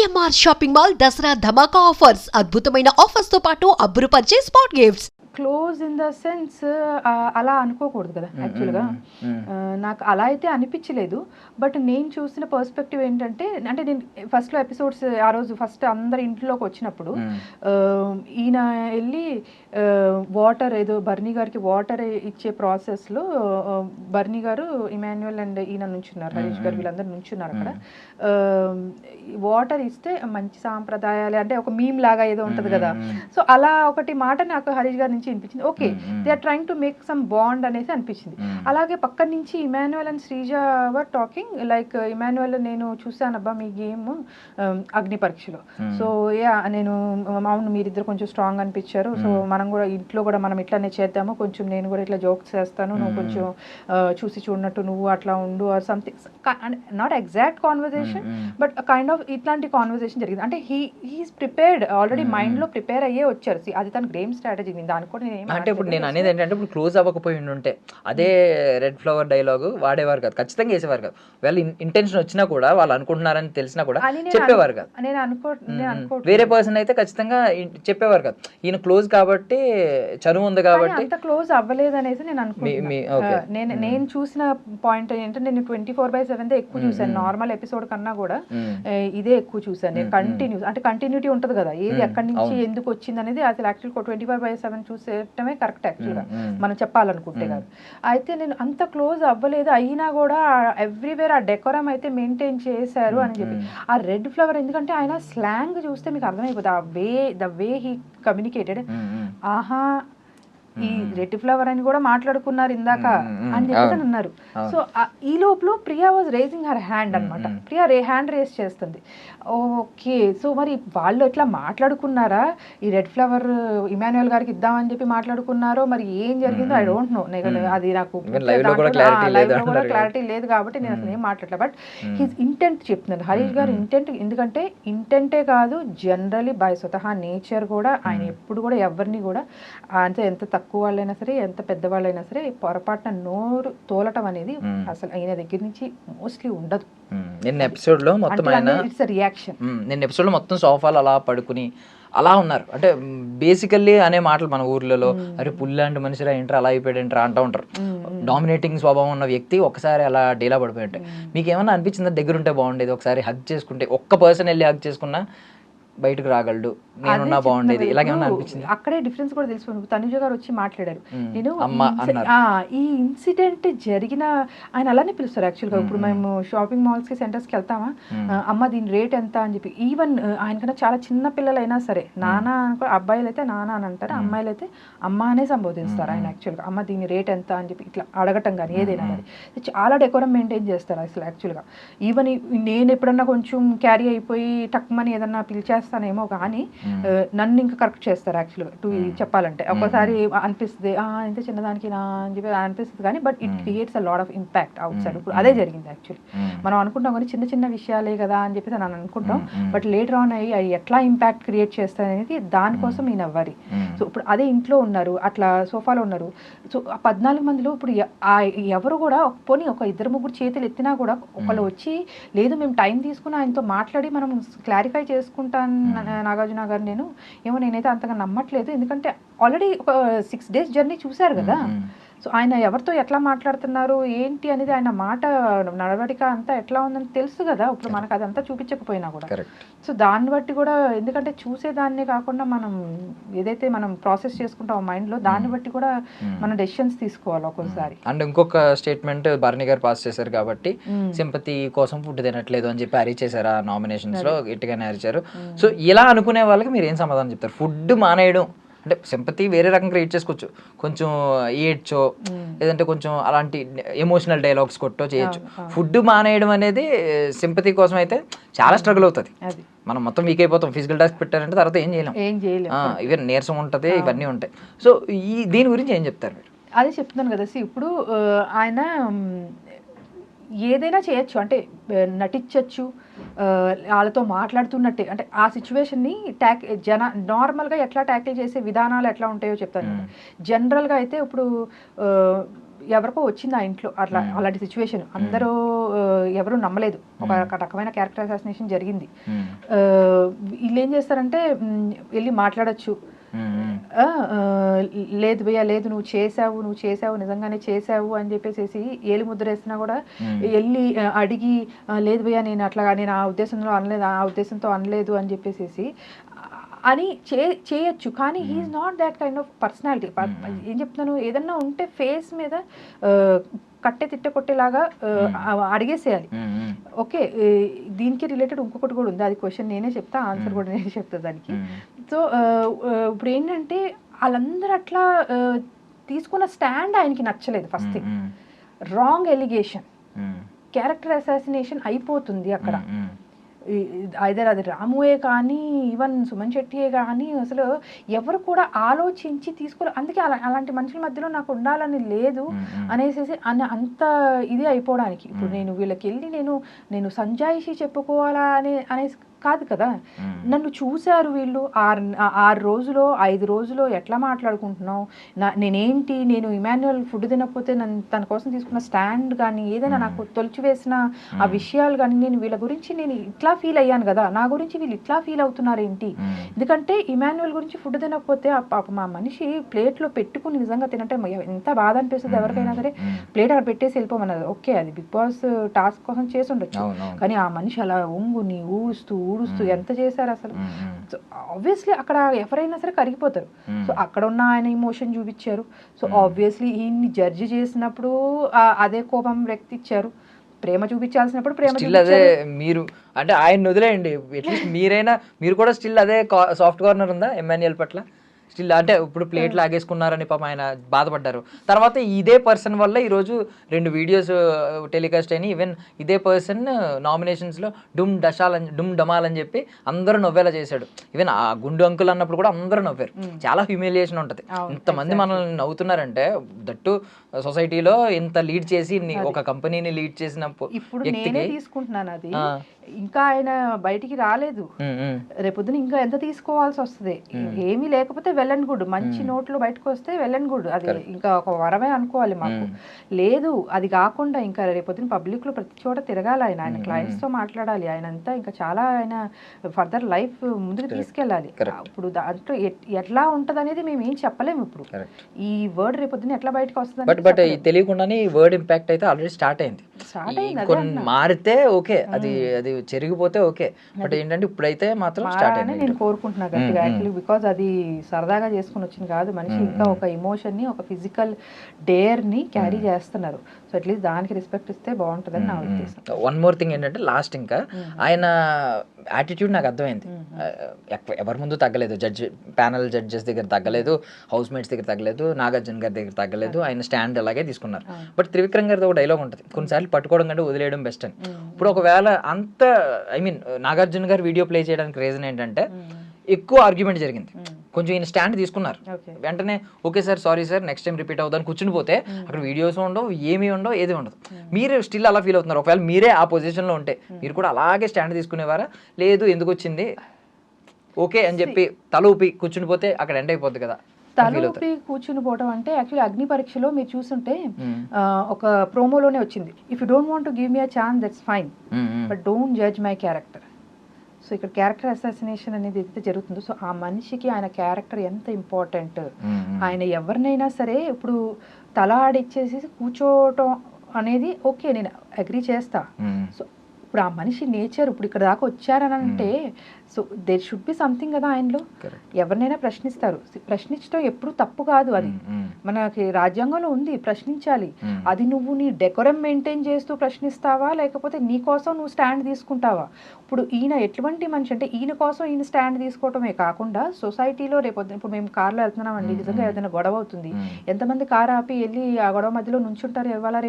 CMR shopping mall Dasara ధమాకా offers అద్భుతమైన offers తో పాటు అబ్బురుపరిచే spot gifts. Close in the sense అలా అనుకోకూడదు కదా యాక్చువల్గా. నాకు అలా అయితే అనిపించలేదు. బట్ నేను చూసిన పర్స్పెక్టివ్ ఏంటంటే, అంటే నేను ఫస్ట్లో ఎపిసోడ్స్ ఆ రోజు ఫస్ట్ అందరి ఇంట్లోకి వచ్చినప్పుడు ఈయన వెళ్ళి వాటర్ ఏదో బర్నీ గారికి వాటర్ ఇచ్చే ప్రాసెస్లో బర్నీ గారు ఇమాన్యుయల్ అండ్ ఈయన నుంచున్నారు, హరీష్ గారు వీళ్ళందరూ నుంచున్నారు అక్కడ. వాటర్ ఇస్తే మంచి సాంప్రదాయాలు అంటే ఒక మీమ్ లాగా ఏదో ఉంటుంది కదా. సో అలా ఒకటి మాట నాకు హరీష్ గారి నుంచి అనిపించింది. Okay, they are trying to make some bond అనేసి అనిపించింది. అలాగే పక్కన నుంచి Emmanuel and Sreeja were talking like, Emmanuel నేను చూసానబ్బా మీ గేమ్ అగ్ని పరీక్షలో, సో యా నేను అవును మీరిద్దరు కొంచెం స్ట్రాంగ్ అనిపించారు, సో మనం కూడా ఇంట్లో కూడా మనం ఇట్లానే చేద్దాము, కొంచెం నేను కూడా ఇట్లా జోక్స్ చేస్తాను, నువ్వు కొంచెం చూసి చూడనట్టు నువ్వు అట్లా ఉండు or something. Not exact conversation but kind of ఇట్లాంటి కాన్వర్జేషన్ జరిగింది. అంటే హీఈస్ ప్రిపేర్డ్, ఆల్రెడీ మైండ్లో ప్రిపేర్ అయ్యే వచ్చారు. అది తన గేమ్ స్ట్రాటజీ. దాని అంటే ఇప్పుడు నేను అనేది ఏంటంటే, ఇప్పుడు క్లోజ్ అవ్వకపోయి ఉంటే అదే రెడ్ ఫ్లవర్ డైలాగ్ వాడేవారు కాదు, ఖచ్చితంగా వేసేవారు కాదు. వాళ్ళు ఇంటెన్షన్ వచ్చినా కూడా, వాళ్ళు అనుకుంటున్నారని తెలిసినా కూడా చెప్పేవారు కాదు. వేరే పర్సన్ అయితే ఖచ్చితంగా చెప్పేవారు కాదు. ఈయన క్లోజ్ కాబట్టి, చనువు ఉంది కాబట్టి అంత క్లోజ్ అవ్వలేదు అనేసి నేను అనుకుంటున్నాను. నేను చూసిన పాయింట్ ఏంటంటే, నేను 24/7 ఎక్కువ చూసాను. నార్మల్ ఎపిసోడ్ కన్నా కూడా ఇదే ఎక్కువ చూసాను నేను. కంటిన్యూస్ అంటే కంటిన్యూటీ ఉంటుంది కదా, ఏది ఎక్కడి నుంచి ఎందుకు వచ్చింది అనేది. అసలు యాక్చువల్ 24/7 చూసేయటమే కరెక్ట్ యాక్చువల్గా మనం చెప్పాలనుకుంటే కాదు. అయితే నేను అంత క్లోజ్ అవ్వలేదు, అయినా కూడా ఎవ్రీవేర్ ఆ డెకోరం అయితే మెయింటైన్ చేశారు అని చెప్పి. ఆ రెడ్ ఫ్లవర్ ఎందుకంటే ఆయన స్లాంగ్ చూస్తే మీకు అర్థమైపోతుంది, ద వే హీ కమ్యూనికేటెడ్. ఆహా, ఈ రెడ్ ఫ్లవర్ అని కూడా మాట్లాడుకున్నారు ఇందాక అని చెప్పేసి అన్నారు. సో ఈ లోపల Priya was raising her hand అనమాట. ప్రియా హ్యాండ్ రేస్ చేస్తుంది. ఓకే, సో మరి వాళ్ళు ఎట్లా మాట్లాడుకున్నారా, ఈ రెడ్ ఫ్లవర్ ఇమాన్యుయల్ గారికి ఇద్దామని చెప్పి మాట్లాడుకున్నారో మరి ఏం జరిగిందో ఐ డోంట్ నో. అది నాకు లైవ్ లో కూడా క్లారిటీ లేదు కాబట్టి నేను అసలు ఏం మాట్లాడలేదు. బట్ హిస్ ఇంటెంట్ చెప్తున్నాను, హరీష్ గారు ఇంటెంట్. ఎందుకంటే ఇంటెంటే కాదు, జనరలీ బై స్వతహా నేచర్ కూడా ఆయన ఎప్పుడు కూడా ఎవరిని కూడా అంటే ఎంత తక్కువ వాళ్ళైనా సరే, ఎంత పెద్దవాళ్ళైనా సరే, పొరపాటున నోరు తోలటం అనేది అసలు ఆయన దగ్గర నుంచి మోస్ట్లీ ఉండదు. నిన్న ఎపిసోడ్ లో మొత్తం సోఫాలు అలా పడుకుని అలా ఉన్నారు. అంటే బేసికల్లీ అనే మాటలు మన ఊర్లలో, అరే పుల్లాంటి మనిషిరా ఏంట్రా అలా అయిపోయాడు అంటూ ఉంటారు. డామినేటింగ్ స్వభావం ఉన్న వ్యక్తి ఒకసారి అలా డీలా పడిపోయి ఉంటాయి. మీకు ఏమన్నా అనిపించిందా, దగ్గర ఉంటే బాగుండేది, ఒకసారి హగ్ చేసుకుంటే, ఒక్క పర్సన్ వెళ్ళి హగ్ చేసుకున్నా బయటకు రాగలడు, నేనున్నా బాగుండేది, ఇలాగేమన్నా అనిపించింది? అక్కడే డిఫరెన్స్ కూడా తెలిసిపోయింది. తనుజ గారు వచ్చి మాట్లాడారు. నేను ఈ ఇన్సిడెంట్ జరిగిన, ఆయన అలానే పిలుస్తారు యాక్చువల్గా. ఇప్పుడు మేము షాపింగ్ మాల్స్ కి సెంటర్స్ కి వెళ్తామా, అమ్మ దీని రేట్ ఎంత అని చెప్పి. ఈవెన్ ఆయనకన్నా చాలా చిన్న పిల్లలైనా సరే నాన్న అనుకో, అబ్బాయిలు అయితే నాన్న అని అంటారు, అమ్మాయిలు అయితే అమ్మ అనే సంబోధిస్తారు ఆయన యాక్చువల్గా. అమ్మ దీని రేట్ ఎంత అని చెప్పి ఇట్లా అడగటం కానీ ఏదైనా కానీ చాలా డెకోరం మెయింటైన్ చేస్తారు అసలు యాక్చువల్గా. ఈవెన్ నేను ఎప్పుడన్నా కొంచెం క్యారీ అయిపోయి టక్మని ఏదన్నా పిలిచేస్తానేమో కానీ నన్ను ఇంకా కరెక్ట్ చేస్తారు యాక్చువల్గా. చెప్పాలంటే ఒక్కసారి అనిపిస్తుంది ఇంత చిన్నదానికి నా అని చెప్పి అనిపిస్తుంది కానీ, but it creates a lot of impact out side. ఇప్పుడు అదే జరిగింది యాక్చువల్లీ. మనం అనుకుంటాం కానీ చిన్న చిన్న విషయాలే కదా అని చెప్పేసి మనం అనుకుంటాం, బట్ లేటర్ ఆన్ అవి ఎట్లా ఇంపాక్ట్ క్రియేట్ చేస్తాయి అనేది దానికోసం ఈయన అవ్వాలి. సో ఇప్పుడు అదే ఇంట్లో ఉన్నారు, అట్లా సోఫాలో ఉన్నారు. సో ఆ 14 మందిలో ఇప్పుడు ఎవరు కూడా పోనీ ఒక 2-3 చేతులు ఎత్తినా కూడా ఒకళ్ళు వచ్చి లేదు మేము టైం తీసుకుని ఆయనతో మాట్లాడి మనం క్లారిఫై చేసుకుంటాను నాగార్జున గారు, నేనైతే అంతగా నమ్మట్లేదు. ఎందుకంటే ఆల్రెడీ ఒక 6 days జర్నీ చూశారు కదా. సో ఆయన ఎవరితో ఎట్లా మాట్లాడుతున్నారు ఏంటి అనేది, ఆయన మాట నడవడిక అంతా ఎట్లా ఉందని తెలుసు కదా. ఇప్పుడు మనకు అదంతా చూపించకపోయినా కూడా, సో దాన్ని బట్టి కూడా, ఎందుకంటే చూసేదాన్ని కాకుండా మనం ఏదైతే మనం ప్రాసెస్ చేసుకుంటాం మైండ్లో, దాన్ని బట్టి కూడా మనం డెసిషన్స్ తీసుకోవాలి ఒక్కొక్కసారి. అండ్ ఇంకొక స్టేట్మెంట్ బర్నీ గారు పాస్ చేశారు కాబట్టి, సింపతి కోసం ఫుడ్ తినట్లేదు అని చెప్పి అరిచేశారు ఆ నామినేషన్స్ లో, గట్టిగానే అరిచారు. సో ఇలా అనుకునే వాళ్ళకి మీరు ఏం సమాధానం చెప్తారు? ఫుడ్ మానేయడం అంటే సింపతి వేరే రకం క్రియేట్ చేసుకోవచ్చు, కొంచెం ఏడ్చో లేదంటే కొంచెం అలాంటి ఎమోషనల్ డైలాగ్స్ కొట్టో చేయొచ్చు. ఫుడ్ మానేయడం అనేది సింపతి కోసం అయితే చాలా స్ట్రగుల్ అవుతుంది. మనం మొత్తం వీక్ అయిపోతాం. ఫిజికల్ టాస్క్ పెట్టారంటే తర్వాత ఏం చేయలేం, ఈవెన్ నీరసం ఉంటుంది, ఇవన్నీ ఉంటాయి. సో దీని గురించి ఏం చెప్తారు మీరు? అదే చెప్తున్నాను కదా. ఇప్పుడు ఆయన ఏదైనా చేయొచ్చు, అంటే నటించవచ్చు, వాళ్ళతో మాట్లాడుతున్నట్టే, అంటే ఆ సిచ్యువేషన్ని నార్మల్గా ఎట్లా ట్యాకిల్ చేసే విధానాలు ఎట్లా ఉంటాయో చెప్తాను. జనరల్గా అయితే ఇప్పుడు ఎవరికో వచ్చింది ఆ ఇంట్లో అట్లా అలాంటి సిచ్యువేషన్, అందరూ ఎవరు నమ్మలేదు, ఒక రకమైన క్యారెక్టర్ అసాసినేషన్ జరిగింది. వీళ్ళు ఏం చేస్తారంటే వెళ్ళి మాట్లాడచ్చు, లేదు భయ్యా లేదు నువ్వు చేసావు నిజంగానే చేసావు అని చెప్పేసి ఏలు ముద్ర వేసినా కూడా వెళ్ళి అడిగి లేదు భయ్యా నేను అట్లా నేను ఆ ఉద్దేశంతో అనలేదు అని చెప్పేసి అని చేయొచ్చు. కానీ he's not that kind of personality. ఏం చెప్తున్నాను, ఏదన్నా ఉంటే ఫేస్ మీద కట్టే తిట్ట కొట్టేలాగా అడిగేసేయాలి. ఓకే, దీనికి రిలేటెడ్ ఇంకొకటి కూడా ఉంది, అది క్వశ్చన్ నేనే చెప్తా, ఆన్సర్ కూడా నేనే చెప్తా దానికి. సో ఇప్పుడు ఏంటంటే వాళ్ళందరూ అట్లా తీసుకున్న స్టాండ్ ఆయనకి నచ్చలేదు. First thing, wrong allegation, character assassination అయిపోతుంది అక్కడ. ఐదర్ అది రాముయే కానీ ఈవెన్ సుమన్ శెట్టియే కానీ అసలు ఎవరు కూడా ఆలోచించి తీసుకోలేదు. అందుకే అలాంటి మనుషుల మధ్యలో నాకు ఉండాలని లేదు అనేసి అంత ఇది అయిపోవడానికి. ఇప్పుడు నేను వీళ్ళకి వెళ్ళి నేను సంజాయిషి చెప్పుకోవాలా అనేసి కాదు కదా, నన్ను చూశారు వీళ్ళు 6 రోజులో 5 రోజులో ఎట్లా మాట్లాడుకుంటున్నావు, నేనేంటి, నేను ఇమాన్యుయల్ ఫుడ్ తినకపోతే తన కోసం తీసుకున్న స్టాండ్ కానీ ఏదైనా నాకు తొలిచివేసిన ఆ విషయాలు కానీ, నేను వీళ్ళ గురించి నేను ఇట్లా ఫీల్ అయ్యాను కదా, నా గురించి వీళ్ళు ఇట్లా ఫీల్ అవుతున్నారు ఏంటి. ఎందుకంటే ఇమాన్యుయల్ గురించి ఫుడ్ తినకపోతే మా మనిషి ప్లేట్లో పెట్టుకుని నిజంగా తినంటే ఎంత బాధ అనిపిస్తుంది ఎవరికైనా సరే. ప్లేట్ అక్కడ పెట్టేసి వెళ్ళిపోమన్నది ఓకే, అది బిగ్ బాస్ టాస్క్ కోసం చేసి ఉండొచ్చు, కానీ ఆ మనిషి అలా ఒంగుని ఊడుస్తూ ఎంత చేశారు అసలు. సో ఆబ్వియస్లీ అక్కడ ఎవరైనా సరే కరిగిపోతారు. సో అక్కడ ఉన్న ఆయన ఇమోషన్ చూపించారు. సో ఆబ్వియస్లీ ఈయన్ని జడ్జి చేసినప్పుడు అదే కోపం వ్యక్తిచ్చారు, ప్రేమ చూపించాల్సినప్పుడు ప్రేమ అదే. మీరు అంటే ఆయన వదిలేయండి, అట్లీస్ట్ మీరు కూడా స్టిల్ అదే సాఫ్ట్ కార్నర్ ఉందా ఎమ్మాన్యుయల్ పట్ల స్టిల్? అంటే ఇప్పుడు ప్లేట్ లాగేసుకున్నారని పాపం ఆయన బాధపడ్డారు. తర్వాత ఇదే పర్సన్ వల్ల ఈరోజు 2 వీడియోస్ టెలికాస్ట్ అయినాయి. ఈవెన్ ఇదే పర్సన్ నామినేషన్స్లో డుమ్ డమాల్ అని చెప్పి అందరూ నవ్వేలా చేశాడు. ఈవెన్ ఆ గుండు అంకుల్ అన్నప్పుడు కూడా అందరూ నవ్వారు. చాలా హ్యూమిలియేషన్ ఉంటుంది. ఇంతమంది మనల్ని నవ్వుతున్నారంటే, దట్టు సొసైటీలో ఇంత లీడ్ చేసి ఒక కంపెనీని లీడ్ చేసిన ఇప్పుడు నేనే తీసుకుంటున్నాను అది, ఇంకా ఆయన బయటికి రాలేదు. రేపొద్దున ఇంకా ఎంత తీసుకోవాల్సి వస్తుంది. ఏమీ లేకపోతే వెల్ అండ్ గుడ్, మంచి నోట్లు బయటకు వస్తే వెల్ అండ్ గుడ్, అది ఇంకా ఒక వరమే అనుకోవాలి మాకు. లేదు అది కాకుండా ఇంకా రేపొద్దున పబ్లిక్ లో ప్రతి చోట తిరగాలి ఆయన క్లయింట్స్ తో మాట్లాడాలి, ఆయన అంతా ఇంకా చాలా ఆయన ఫర్దర్ లైఫ్ ముందుకు తీసుకెళ్ళాలి. ఇప్పుడు దాంట్లో ఎట్లా ఉంటది అనేది మేము ఏం చెప్పలేము. ఇప్పుడు ఈ వర్డ్ రేపొద్దున ఎట్లా బయటకు వస్తుంది బట్ తెలియకుండానే ఈ వర్డ్ ఇంపాక్ట్ అయితే ఆల్రెడీ స్టార్ట్ అయింది. కొన్ని మారితే ఓకే, అది చెరిగిపోతే ఓకే, బట్ ఏంటంటే ఇప్పుడైతే మాత్రం స్టార్ట్ అయింది. నేను కోరుకుంటున్నా గట్టిగా యాక్చువల్లీ, బికాజ్ అది సరదాగా చేసుకుని వచ్చింది కాదు. మనిషి ఇంకా ఒక ఎమోషన్ ని, ఒక ఫిజికల్ డేర్ ని క్యారీ చేస్తున్నారు. సో అట్లీస్ట్ దానికి రెస్పెక్ట్ ఇస్తే బాగుంటుందని నా ఉద్దేశం. వన్ మోర్ థింగ్ ఏంటంటే లాస్ట్ ఇంకా ఆయన యాటిట్యూడ్ నాకు అర్థమైంది. ఎవరి ముందు తగ్గలేదు, ప్యానల్ జడ్జెస్ దగ్గర తగ్గలేదు, హౌస్ మేట్స్ దగ్గర తగ్గలేదు, నాగార్జున గారి దగ్గర తగ్గలేదు, ఆయన స్టాండ్ అలాగే తీసుకున్నారు. బట్ త్రివిక్రమ్ గారితో ఒక డైలాగ్ ఉంటుంది, కొన్నిసార్లు పట్టుకోవడం కంటే వదిలేయడం బెస్ట్ అని. ఇప్పుడు ఒకవేళ అంత నాగార్జున గారు వీడియో ప్లే చేయడానికి రీజన్ ఏంటంటే ఎక్కువ ఆర్గ్యుమెంట్ జరిగింది, కొంచెం ఈయన స్టాండ్ తీసుకున్నారు. వెంటనే okay sir, sorry sir, next time repeat అవుతుందని కూర్చుని పోతే అక్కడ వీడియోస్ ఉండవు, ఏమీ ఉండవు, ఏది ఉండదు. మీరు స్టిల్ అలా ఫీల్ అవుతున్నారు. ఒకవేళ మీరే ఆ పొజిషన్లో ఉంటే మీరు కూడా అలాగే స్టాండ్ తీసుకునేవారా? లేదు ఎందుకు వచ్చింది ఓకే అని చెప్పి తల ఊపి కూర్చుని పోతే అక్కడ ఎండ్ అయిపోద్ది కదా. తలూపి కూర్చుని పోవడం అంటే యాక్చువల్లీ అగ్ని పరీక్షలో మీరు చూస్తుంటే ఒక ప్రోమోలోనే వచ్చింది, if you don't want to give me a chance that's fine, but don't judge my character. So ఇక్కడ క్యారెక్టర్ అసాసినేషన్ అనేది ఏదైతే జరుగుతుందో, సో ఆ మనిషికి ఆయన క్యారెక్టర్ ఎంత ఇంపార్టెంట్. ఆయన ఎవరినైనా సరే ఇప్పుడు తల ఆడిచ్చేసి కూర్చోవటం అనేది ఓకే, నేను అగ్రీ చేస్తా. సో ఇప్పుడు ఆ మనిషి నేచర్ ఇప్పుడు ఇక్కడ దాకా వచ్చారని అంటే so there should be something కదా ఆయనలో. ఎవరినైనా ప్రశ్నిస్తారు, ప్రశ్నించడం ఎప్పుడు తప్పు కాదు, అది మనకి రాజ్యాంగంలో ఉంది, ప్రశ్నించాలి. అది నువ్వు నీ డెకోరం మెయింటైన్ చేస్తూ ప్రశ్నిస్తావా, లేకపోతే నీ కోసం నువ్వు స్టాండ్ తీసుకుంటావా? ఇప్పుడు ఈయన ఎటువంటి మనిషి అంటే ఈయన కోసం ఈయన స్టాండ్ తీసుకోవటమే కాకుండా సొసైటీలో రేపొద్దు ఇప్పుడు మేము కార్లో వెళ్తున్నామండి, నిజంగా ఏదైనా గొడవ అవుతుంది, ఎంతమంది కారు ఆపి వెళ్ళి ఆ గొడవ మధ్యలో నుంచుంటారు ఇవాళ